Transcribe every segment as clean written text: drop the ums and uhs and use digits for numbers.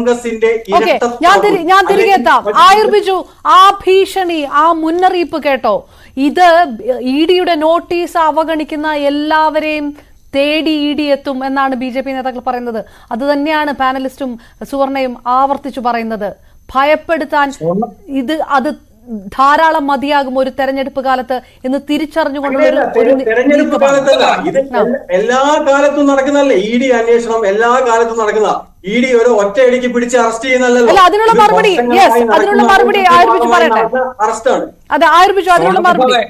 ഫംഗസിന്റെ ഞാൻ തിരികെ എത്താം. ആയുർബിജു, ആ ഭീഷണി, ആ മുന്നറിയിപ്പ് കേട്ടോ? ഇത് ഇഡിയുടെ നോട്ടീസ് അവഗണിക്കുന്ന എല്ലാവരെയും തേടി ഇഡി എത്തും എന്നാണ് BJP നേതാക്കൾ പറയുന്നത്. അത് തന്നെയാണ് പാനലിസ്റ്റും സുവർണയും ആവർത്തിച്ചു പറയുന്നത്. ഭയപ്പെടുത്താൻ അത് ധാരാളം മതിയാകും ഒരു തെരഞ്ഞെടുപ്പ് കാലത്ത് എന്ന് തിരിച്ചറിഞ്ഞുകൊണ്ടുള്ള തെരഞ്ഞെടുപ്പ് കാലത്തല്ല, ഇത് എല്ലാ കാലത്തും നടക്കുന്നതല്ലേ ഇഡി അന്വേഷണം? എല്ലാ കാലത്തും നടക്കുന്ന ഇഡി ഒരു ഒറ്റയടിക്ക് പിടിച്ച് അറസ്റ്റ് ചെയ്യുന്നല്ലോ. അതിനുള്ള മറുപടി ആയുർബിജു പറയട്ടെ. അറസ്റ്റാണ്. അതെ, ആയുർബിജു അതിനുള്ള മറുപടി.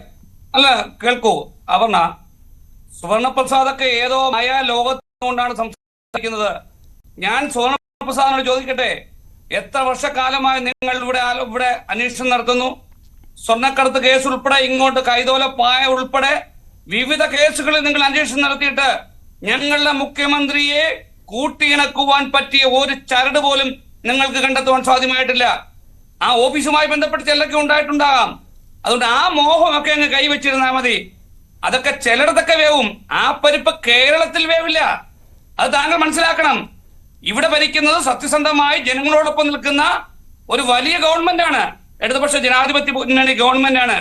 അല്ല, കേൾക്കൂ അപർണ, സുവർണപ്രസാദൊക്കെ ഏതോ മായ ലോകത്തുകൊണ്ടാണ് സംസാരിക്കുന്നത്. ഞാൻ സുവർണപ്രസാദിനോട് ചോദിക്കട്ടെ, എത്ര വർഷക്കാലമായി നിങ്ങൾ ഇവിടെ അന്വേഷണം നടത്തുന്നു? സ്വർണ്ണക്കടത്ത് കേസ് ഉൾപ്പെടെ, ഇങ്ങോട്ട് കൈതോലപ്പായ ഉൾപ്പെടെ വിവിധ കേസുകളിൽ നിങ്ങൾ അന്വേഷണം നടത്തിയിട്ട് ഞങ്ങളുടെ മുഖ്യമന്ത്രിയെ കൂട്ടിയിണക്കുവാൻ പറ്റിയ ഒരു ചരട് പോലും നിങ്ങൾക്ക് കണ്ടെത്തുവാൻ സാധ്യമായിട്ടില്ല. ആ ഓഫീസുമായി ബന്ധപ്പെട്ട് ചിലരൊക്കെ ഉണ്ടായിട്ടുണ്ടാകാം. അതുകൊണ്ട് ആ മോഹമൊക്കെ അങ്ങ് കൈവച്ചിരുന്നാൽ മതി. അതൊക്കെ ചിലടത്തൊക്കെ വേവും, ആ പരിപ്പ് കേരളത്തിൽ വേവില്ല. അത് താങ്കൾ മനസ്സിലാക്കണം. ഇവിടെ ഭരിക്കുന്നത് സത്യസന്ധമായി ജനങ്ങളോടൊപ്പം നിൽക്കുന്ന ഒരു വലിയ ഗവൺമെന്റാണ്, ഇടതുപക്ഷ ജനാധിപത്യ മുന്നണി ഗവൺമെന്റാണ്.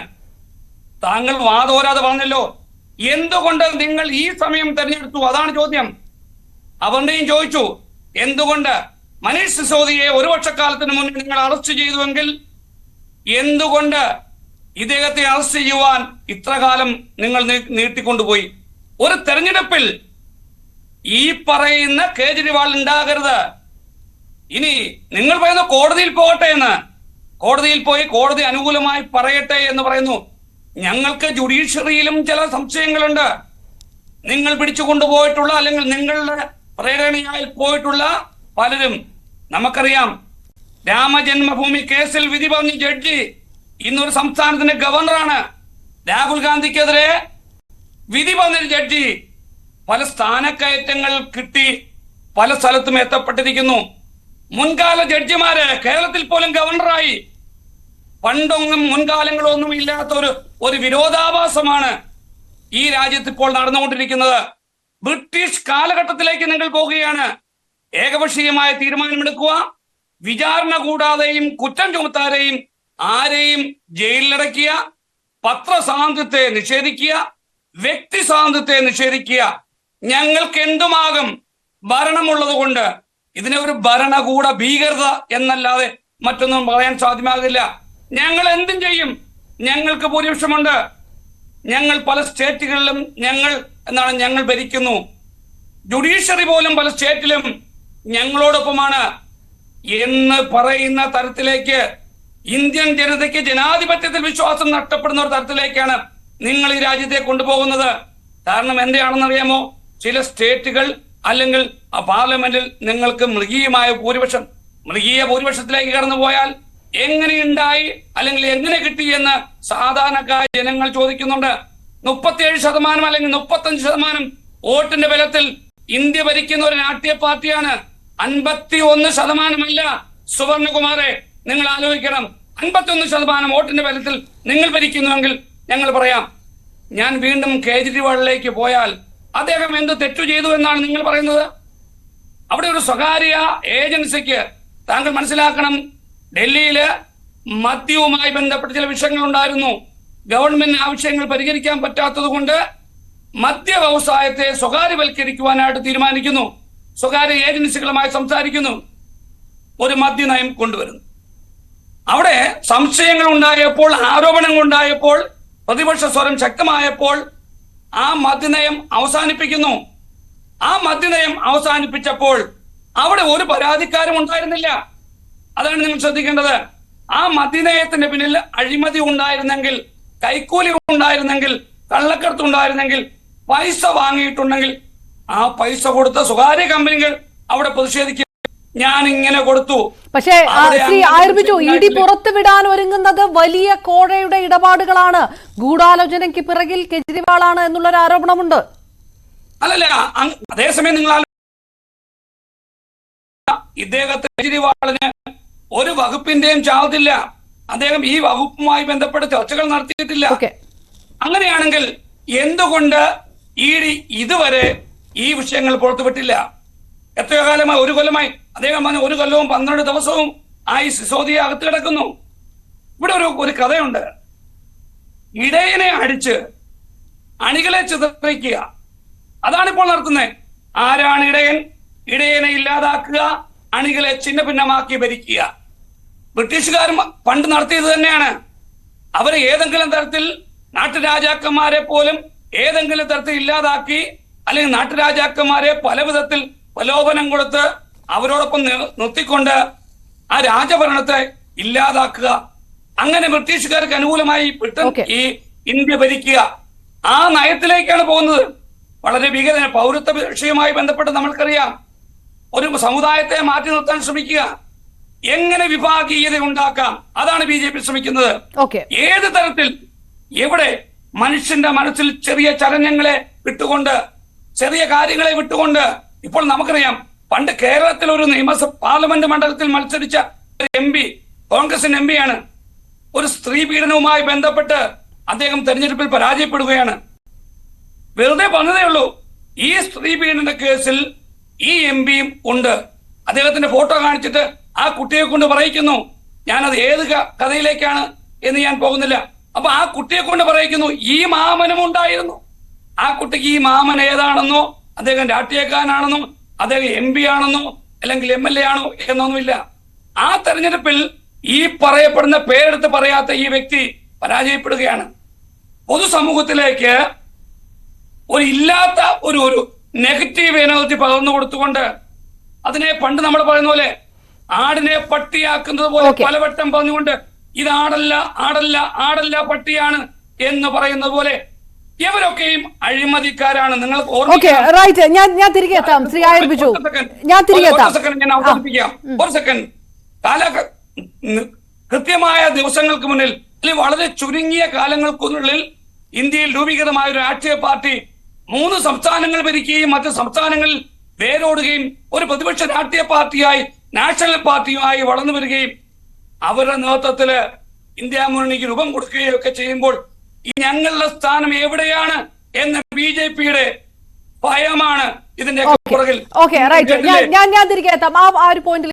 താങ്കൾ വാദോരാതെ പറഞ്ഞല്ലോ, എന്തുകൊണ്ട് നിങ്ങൾ ഈ സമയം തെരഞ്ഞെടുത്തു? അതാണ് ചോദ്യം. അവരുടെയും ചോദിച്ചു, എന്തുകൊണ്ട് മനീഷ് സിസോദിയെ ഒരു വർഷക്കാലത്തിന് മുന്നേ നിങ്ങൾ അറസ്റ്റ് ചെയ്തുവെങ്കിൽ എന്തുകൊണ്ട് ഇദ്ദേഹത്തെ അറസ്റ്റ് ചെയ്യുവാൻ ഇത്ര കാലം നിങ്ങൾ നീട്ടിക്കൊണ്ടുപോയി? ഒരു തെരഞ്ഞെടുപ്പിൽ ഈ പറയുന്ന കേജ്രിവാൾ ഉണ്ടാകരുത്. ഇനി നിങ്ങൾ പറയുന്ന കോടതിയിൽ പോകട്ടെ എന്ന്, കോടതിയിൽ പോയി കോടതി അനുകൂലമായി പറയട്ടെ എന്ന് പറയുന്നു. ഞങ്ങൾക്ക് ജുഡീഷ്യറിയിലും ചില സംശയങ്ങളുണ്ട്. നിങ്ങൾ പിടിച്ചു കൊണ്ടുപോയിട്ടുള്ള അല്ലെങ്കിൽ നിങ്ങളുടെ പ്രേരണയായി പോയിട്ടുള്ള പലരും നമുക്കറിയാം. രാമജന്മഭൂമി കേസിൽ വിധി പറഞ്ഞ ജഡ്ജി ഇന്നൊരു സംസ്ഥാനത്തിന്റെ ഗവർണറാണ്. രാഹുൽ ഗാന്ധിക്കെതിരെ വിധി പറഞ്ഞൊരു ജഡ്ജി പല സ്ഥാനക്കയറ്റങ്ങൾ കിട്ടി പല സ്ഥലത്തും എത്തപ്പെട്ടിരിക്കുന്നു. മുൻകാല ജഡ്ജിമാര് കേരളത്തിൽ പോലും ഗവർണറായി. പണ്ടൊന്നും മുൻകാലങ്ങളൊന്നും ഇല്ലാത്ത ഒരു വിരോധാഭാസമാണ് ഈ രാജ്യത്ത് ഇപ്പോൾ നടന്നുകൊണ്ടിരിക്കുന്നത്. ബ്രിട്ടീഷ് കാലഘട്ടത്തിലേക്ക് നിങ്ങൾ പോവുകയാണ്. ഏകപക്ഷീയമായ തീരുമാനമെടുക്കുക, വിചാരണ കൂടാതെയും കുറ്റം ചുമത്താരെയും ആരെയും ജയിലിലടക്കുക, പത്രസ്വാതന്ത്ര്യത്തെ നിഷേധിക്കുക, വ്യക്തി സ്വാതന്ത്ര്യത്തെ നിഷേധിക്കുക. ഞങ്ങൾക്ക് എന്തുമാകും ഭരണമുള്ളത് കൊണ്ട്. ഇതിനെ ഒരു ഭരണകൂട ഭീകരത എന്നല്ലാതെ മറ്റൊന്നും പറയാൻ സാധ്യമാകില്ല. ഞങ്ങൾ എന്തും ചെയ്യും. ഞങ്ങൾക്ക് ഭൂരിപക്ഷമുണ്ട്. ഞങ്ങൾ പല സ്റ്റേറ്റുകളിലും ഞങ്ങൾ ഭരിക്കുന്നു. ജുഡീഷ്യറി പോലും പല സ്റ്റേറ്റിലും ഞങ്ങളോടൊപ്പമാണ് എന്ന് പറയുന്ന തരത്തിലേക്ക് ഇന്ത്യൻ ജനതയ്ക്ക് ജനാധിപത്യത്തിൽ വിശ്വാസം നഷ്ടപ്പെടുന്ന ഒരു തരത്തിലേക്കാണ് നിങ്ങൾ ഈ രാജ്യത്തെ കൊണ്ടുപോകുന്നത്. കാരണം എന്താണെന്നറിയാമോ? ചില സ്റ്റേറ്റുകൾ അല്ലെങ്കിൽ പാർലമെന്റിൽ നിങ്ങൾക്ക് മൃഗീയ ഭൂരിപക്ഷത്തിലേക്ക് കടന്നു പോയാൽ എങ്ങനെയുണ്ടായി അല്ലെങ്കിൽ എങ്ങനെ കിട്ടി എന്ന് സാധാരണക്കാരായ ജനങ്ങൾ ചോദിക്കുന്നുണ്ട്. 37% അല്ലെങ്കിൽ 35% വോട്ടിന്റെ ബലത്തിൽ ഇന്ത്യ ഭരിക്കുന്ന ഒരു രാഷ്ട്രീയ പാർട്ടിയാണ്. 51% സുവർണകുമാറെ, നിങ്ങൾ ആലോചിക്കണം. 51% വോട്ടിന്റെ ബലത്തിൽ നിങ്ങൾ ഭരിക്കുന്നുവെങ്കിൽ ഞങ്ങൾ പറയാം. ഞാൻ വീണ്ടും കേജ്രിവാളിലേക്ക് പോയാൽ അദ്ദേഹം എന്ത് തെറ്റു ചെയ്തു എന്നാണ് നിങ്ങൾ പറയുന്നത്? അവിടെ ഒരു സ്വകാര്യ ഏജൻസിക്ക്, താങ്കൾ മനസ്സിലാക്കണം, ഡൽഹിയില് മദ്യവുമായി ബന്ധപ്പെട്ട ചില വിഷയങ്ങൾ ഉണ്ടായിരുന്നു. ഗവൺമെന്റ് ആവശ്യങ്ങൾ പരിഹരിക്കാൻ പറ്റാത്തത് കൊണ്ട് മദ്യ വ്യവസായത്തെ സ്വകാര്യവൽക്കരിക്കുവാനായിട്ട് തീരുമാനിക്കുന്നു. സ്വകാര്യ ഏജൻസികളുമായി സംസാരിക്കുന്നു, ഒരു മദ്യനയം കൊണ്ടുവരുന്നു. അവിടെ സംശയങ്ങൾ ഉണ്ടായപ്പോൾ, ആരോപണങ്ങൾ ഉണ്ടായപ്പോൾ, പ്രതിപക്ഷ സ്വരം ശക്തമായപ്പോൾ ആ മദ്യനയം അവസാനിപ്പിക്കുന്നു. ആ മദ്യനയം അവസാനിപ്പിച്ചപ്പോൾ അവിടെ ഒരു പരാതിക്കാരും ഉണ്ടായിരുന്നില്ല. അതാണ് നിങ്ങൾ ശ്രദ്ധിക്കേണ്ടത്. ആ മദ്യനയത്തിന്റെ പിന്നിൽ അഴിമതി ഉണ്ടായിരുന്നെങ്കിൽ, കൈക്കൂലി ഉണ്ടായിരുന്നെങ്കിൽ, കള്ളക്കടത്ത് ഉണ്ടായിരുന്നെങ്കിൽ, പൈസ വാങ്ങിയിട്ടുണ്ടെങ്കിൽ ആ പൈസ കൊടുത്ത സ്വകാര്യ കമ്പനികൾ അവിടെ പ്രതിഷേധിക്കും. ഞാൻ ഇങ്ങനെ കൊടുത്തു. പക്ഷേ ശ്രീ ആയുർബിജു, ഇഡി പുറത്തുവിടാൻ ഒരുങ്ങുന്നത് വലിയ കോഴയുടെ ഇടപാടുകളാണ്, ഗൂഢാലോചനയ്ക്ക് പിറകിൽ കെജ്രിവാളാണ് എന്നുള്ളൊരു ആരോപണമുണ്ട്. അല്ലല്ല, അതേസമയം നിങ്ങൾ ഇദ്ദേഹത്തെ കെജ്രിവാളിന് ഒരു വകുപ്പിന്റെയും ചാർജില്ല. അദ്ദേഹം ഈ വകുപ്പുമായി ബന്ധപ്പെട്ട ചർച്ചകൾ നടത്തിയിട്ടില്ല. അങ്ങനെയാണെങ്കിൽ എന്തുകൊണ്ട് ഇഡി ഇതുവരെ ഈ വിഷയങ്ങൾ പുറത്തുവിട്ടില്ല? എത്രയോ കാലമായി, ഒരു കൊല്ലമായി അദ്ദേഹം പറഞ്ഞ 1 കൊല്ലവും 12 ദിവസവും ആയി സിസോദിയ അകത്ത് കിടക്കുന്നു. ഇവിടെ ഒരു കഥയുണ്ട്. ഇടയനെ അടിച്ച് അണികളെ ചിതറിക്കുക, അതാണിപ്പോൾ നടക്കുന്നത്. ആരാണ് ഇടയൻ? ഇടയനെ ഇല്ലാതാക്കുക, അണികളെ ഛിന്ന ഭിന്നമാക്കി ഭരിക്കുക. ബ്രിട്ടീഷുകാർ പണ്ട് നടത്തിയത് തന്നെയാണ്. അവരെ ഏതെങ്കിലും തരത്തിൽ നാട്ടുരാജാക്കന്മാരെ പോലും ഏതെങ്കിലും തരത്തിൽ ഇല്ലാതാക്കി, അല്ലെങ്കിൽ നാട്ടുരാജാക്കന്മാരെ പല വിധത്തിൽ പ്രലോഭനം കൊടുത്ത് അവരോടൊപ്പം നിർത്തിക്കൊണ്ട് ആ രാജഭരണത്തെ ഇല്ലാതാക്കുക. അങ്ങനെ ബ്രിട്ടീഷുകാർക്ക് അനുകൂലമായി ബ്രിട്ടൻ ഈ ഇന്ത്യ ഭരിക്കുക. ആ നയത്തിലേക്കാണ് പോകുന്നത്. വളരെ ഭീകര പൗരത്വ വിഷയവുമായി ബന്ധപ്പെട്ട് നമ്മൾക്കറിയാം. ഒരു സമുദായത്തെ മാറ്റി നിർത്താൻ ശ്രമിക്കുക, എങ്ങനെ വിഭാഗീയത ഉണ്ടാക്കാം, അതാണ് BJP ശ്രമിക്കുന്നത്. ഏത് തരത്തിൽ, എവിടെ മനുഷ്യന്റെ മനസ്സിൽ ചെറിയ ചലനങ്ങളെ വിട്ടുകൊണ്ട്, ചെറിയ കാര്യങ്ങളെ വിട്ടുകൊണ്ട്. ഇപ്പോൾ നമുക്കറിയാം, പണ്ട് കേരളത്തിൽ ഒരു പാർലമെന്റ് മണ്ഡലത്തിൽ മത്സരിച്ച MP, കോൺഗ്രസിന്റെ MP ആണ്. ഒരു സ്ത്രീ പീഡനവുമായി ബന്ധപ്പെട്ട് അദ്ദേഹം തെരഞ്ഞെടുപ്പിൽ പരാജയപ്പെടുകയാണ്. വെറുതെ പറഞ്ഞതേ ഉള്ളൂ. ഈ സ്ത്രീ പീഡന കേസിൽ ഈ MPയും ഉണ്ട്. അദ്ദേഹത്തിന്റെ ഫോട്ടോ കാണിച്ചിട്ട് ആ കുട്ടിയെ കൊണ്ട് പറയിക്കുന്നു. ഞാനത് ഏത് കഥയിലേക്കാണ് എന്ന് ഞാൻ പോകുന്നില്ല. അപ്പൊ ആ കുട്ടിയെ കൊണ്ട് പറയിക്കുന്നു, ഈ മാമനും ഉണ്ടായിരുന്നു. ആ കുട്ടിക്ക് ഈ മാമൻ ഏതാണെന്നോ, അദ്ദേഹം രാഷ്ട്രീയക്കാരനാണെന്നോ, അദ്ദേഹം MP ആണെന്നോ, അല്ലെങ്കിൽ MLA ആണോ എന്നൊന്നുമില്ല. ആ തെരഞ്ഞെടുപ്പിൽ ഈ പറയപ്പെടുന്ന പേരെടുത്ത് പറയാത്ത ഈ വ്യക്തി പരാജയപ്പെടുകയാണ്. പൊതുസമൂഹത്തിലേക്ക് ഒരു ഇല്ലാത്ത ഒരു നെഗറ്റീവ് എനർജി പകർന്നു കൊടുത്തുകൊണ്ട്, അതിനെ പണ്ട് നമ്മൾ പറയുന്ന പോലെ ആടിനെ പട്ടിയാക്കുന്നത് പോലെ പലവട്ടം പറഞ്ഞുകൊണ്ട് ഇത് ആടല്ല പട്ടിയാണ് എന്ന് പറയുന്നത് പോലെ ഇവരൊക്കെയും അഴിമതിക്കാരാണ്. നിങ്ങൾക്ക് ഞാൻ തിരികെ എത്താം. ശ്രീ ആയുർ ബിജു, ഞാൻ തിരികെ എത്താം. ഞാൻ അവതരിപ്പിക്കാം. ഒരു സെക്കൻഡ്. കൃത്യമായ ദിവസങ്ങൾക്ക് മുന്നിൽ, അല്ലെങ്കിൽ വളരെ ചുരുങ്ങിയ കാലങ്ങൾക്കുള്ളിൽ ഇന്ത്യയിൽ രൂപീകൃതമായ ഒരു രാഷ്ട്രീയ പാർട്ടി 3 സംസ്ഥാനങ്ങൾ ഭരിക്കുകയും മറ്റ് സംസ്ഥാനങ്ങളിൽ വേരോടുകയും ഒരു പ്രതിപക്ഷ രാഷ്ട്രീയ പാർട്ടിയായി, നാഷണൽ പാർട്ടിയുമായി വളർന്നു വരികയും അവരുടെ നേതൃത്വത്തില് ഇന്ത്യ മുന്നണിക്ക് രൂപം കൊടുക്കുകയും ഒക്കെ ചെയ്യുമ്പോൾ ഞങ്ങളുടെ സ്ഥാനം എവിടെയാണ് എന്ന BJPയുടെ ഭയമാണ് ഇതിന്റെ പുറകിൽ. ഞാൻ തിരികെ എത്താം. ആ ഒരു പോയിന്റിൽ